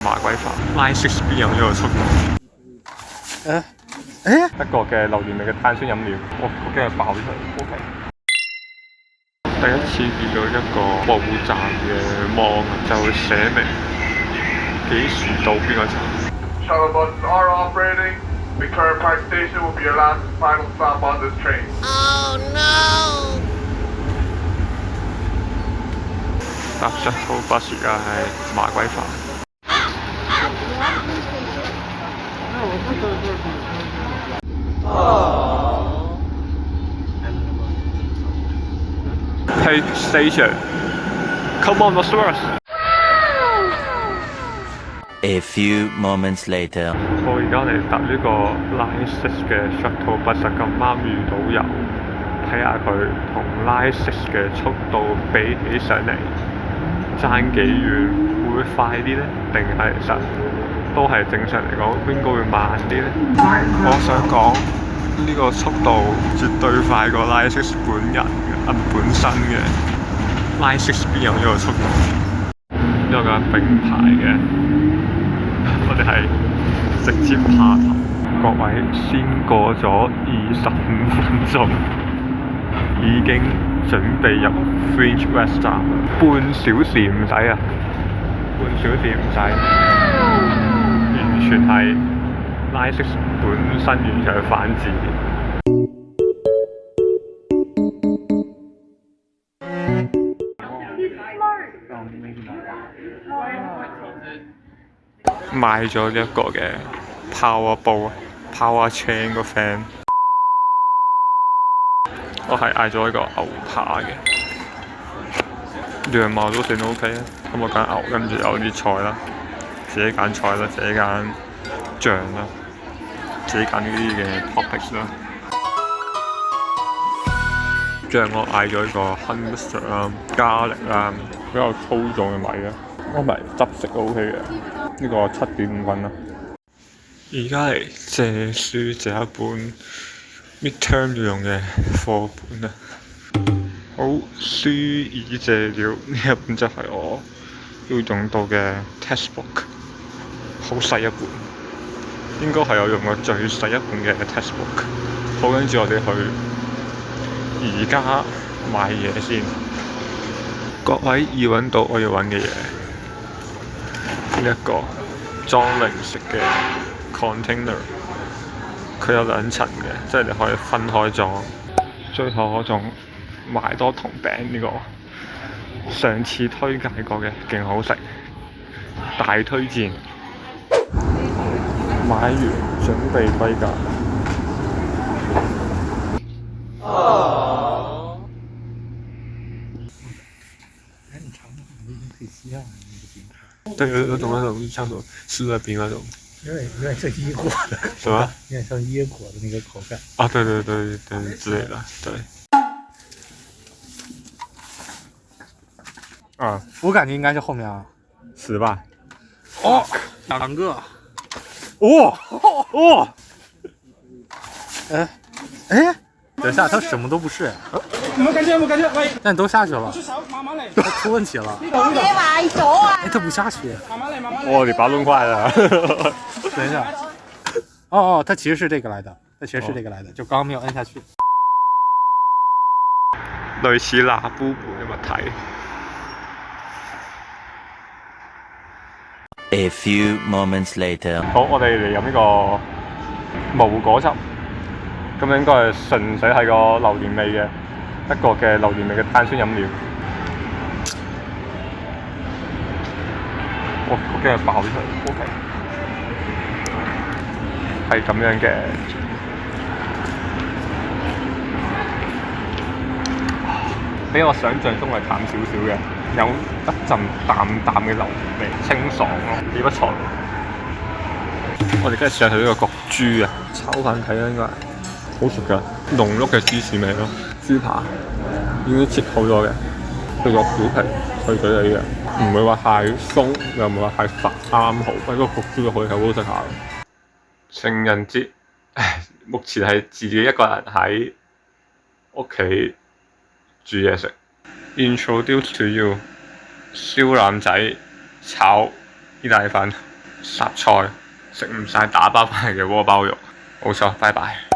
麻鬼煩，拉 6B 有呢個速度。德國嘅榴蓮味嘅碳酸飲料，我驚佢爆出嚟。OK。第一次見到一個報站嘅網就寫明幾時到邊個站。Shuttle buses are operating. Victoria Park Station will be your last and final stop on this train. Oh no! 搭shuttle bus而家係麻鬼煩。Hey station, come on, what's worse? A few moments later. 我而家嚟搭呢個 Line 6嘅 shuttle bus，咁啱遇到有，睇下佢同 Line 6嘅速度比起上嚟爭幾遠，會快啲呢？定係其實都係正常嚟講應該會慢啲呢？我想講呢個速度絕對快過 Line 6本身嘅 Line 6邊有呢個速度？呢個係並排嘅。我哋係直接爬頭，各位先過咗25分鐘，已經準備入 Fringe West 站，半小時唔使啊，半小時唔使，完全係 Line 6本身完全係反智。買咗一個嘅 Power Bowl、Power Chain 個 fan， 我係嗌咗一個牛扒嘅，樣貌都算 OK 啊。咁我揀牛，跟住有啲菜啦，自己揀菜啦，自己揀醬啦，自己揀呢啲嘅 toppings 啦。醬我嗌咗一個 honey mustard 啦、咖喱啦，比較粗壯嘅米啦。我咪汁食 OK 嘅，呢個7.5分啦。而家嚟借書借一本 midterm 要用嘅課本啊。好，書已借了，呢一本就係我要用到嘅 textbook， 好細一本，應該係我用過最細一本嘅 textbook。好，跟住我哋去而家買嘢先。各位已揾到我要揾嘅嘢。呢一個裝零食嘅 container， 佢有2層嘅，即係你可以分開裝。最後我仲買多筒餅呢個，上次推介過嘅，勁好食，大推薦。買完準備歸家。对，有种那种像什么湿热冰那种，有点像椰果的，什么？有点像椰果的那个口感啊，对之类的，对。啊，我感觉应该是后面啊10吧。哦，2个。哦，等一下，它什么都不是。冇緊張，喂，但都下去了，出手，慢慢嚟。它出问题了。你壞咗啊！它不下去。慢慢嚟，慢慢嚟。哦，你把它弄坏了。等一下。哦，它其實是這個來的，就剛剛沒有按下去。類似喇叭盤嘅物體。A few moments later. 好，我哋嚟飲呢個無果汁，咁應該係純粹係個榴蓮味嘅，德國嘅榴蓮味嘅碳酸飲料。我驚佢爆出嚟。OK， 係咁樣嘅。比我想象中係淡少少嘅，有一陣淡淡嘅榴蓮味，清爽咯，幾不錯。我哋今日試下佢呢個焗豬啊，炒飯睇啦應該係好熟㗎，濃郁嘅芝士味咯。豬扒已經切好咗嘅，佢個表皮脆脆地嘅，唔會話太鬆，又唔會話太實，啱啱好。不過焗豬都可以係好食下。情人節，目前係自己一個人喺屋企煮嘢食。Introduce to you， 燒腩仔炒意大利飯。霎菜，食唔晒打包翻嚟嘅鍋包肉。冇錯，拜拜。